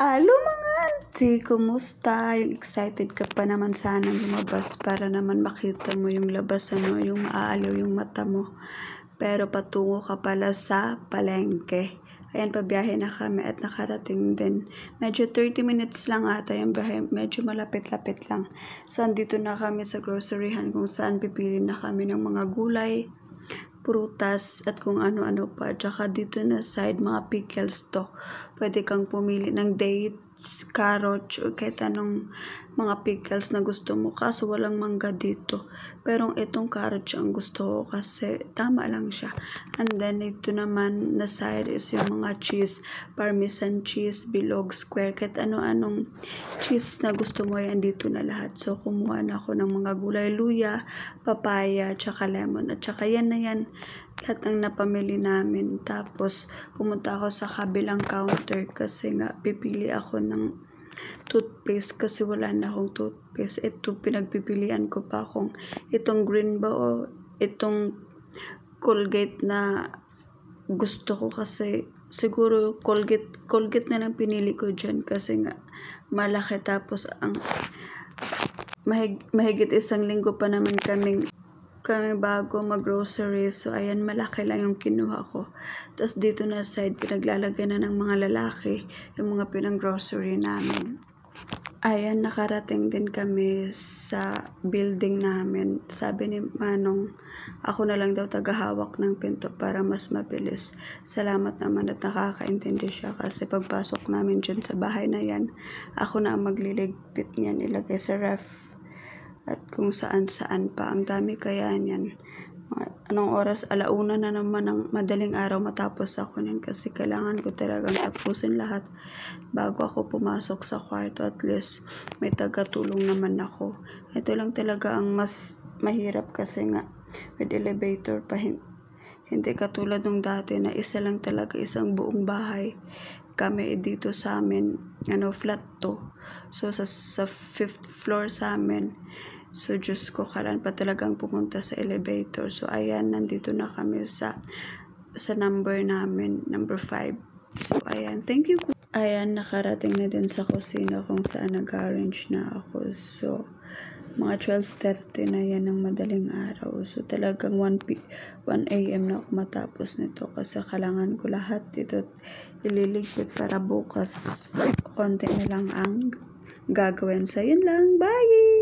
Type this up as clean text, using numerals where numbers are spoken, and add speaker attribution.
Speaker 1: Mga auntie, kumusta? Yung excited ka pa naman sanang lumabas para naman makita mo yung labas, yung maaaliw yung mata mo. Pero patungo ka pala sa palengke. Ayan, pabiyahe na kami at nakarating din. Medyo 30 minutes lang ata yung biyahe. Medyo malapit-lapit lang. So, andito na kami sa groceryhan kung saan pipili na kami ng mga gulay, prutas at kung ano-ano pa. Tsaka dito na side, mga pickles to. Pwede kang pumili ng dates, carrots, o kahit anong mga pickles na gusto mo. Kaso walang mangga dito. Pero itong carrots ang gusto ko kasi tama lang siya. And then ito naman na side is yung mga cheese, parmesan cheese, bilog, square, kahit ano-anong cheese na gusto mo yan dito na lahat. So kumuha na ako ng mga gulay, luya, papaya, tsaka lemon. At tsaka yan na yan, lahat ng napamili namin. Tapos pumunta ako sa kabilang counter kasi nga pipili ako ng toothpaste kasi wala na akong toothpaste. Ito pinagpipilian ko pa kung itong green ba o itong Colgate na gusto ko kasi siguro Colgate na lang pinili ko dyan kasi nga malaki. Tapos ang mahigit isang linggo pa naman kami bago mag-grocery. So, ayan, malaki lang yung kinuha ko. Tapos, dito na side, pinaglalagay na ng mga lalaki yung mga pinang-grocery namin. Ayan, nakarating din kami sa building namin. Sabi ni Manong, ako na lang daw tagahawak ng pinto para mas mabilis. Salamat naman at nakakaintindi siya kasi pagpasok namin dyan sa bahay na yan, ako na ang magliligpit niyan, ilagay sa ref at kung saan-saan pa. Ang dami kaya niyan. Anong oras? 1:00 na naman ng madaling araw matapos ako niyan kasi kailangan ko talagang tapusin lahat bago ako pumasok sa kwarto. At least may taga-tulong naman ako. Ito lang talaga ang mas mahirap kasi nga with elevator pa. Hindi katulad nung dati na isa lang talaga, isang buong bahay kami dito sa amin, flat to. So sa 5th floor sa amin. So Diyos ko, kailan pa talagang pumunta sa elevator. So ayan, nandito na kami sa number namin, number 5. So ayan, thank you. Ayan, nakarating na din sa kusina kung saan nag-arrange na ako. So mga 12:30 na yan ng madaling araw. So talagang 1 a.m. na ako matapos nito kasi kailangan ko lahat ito ililigpit para bukas konti na lang ang gagawin. So yun lang, bye!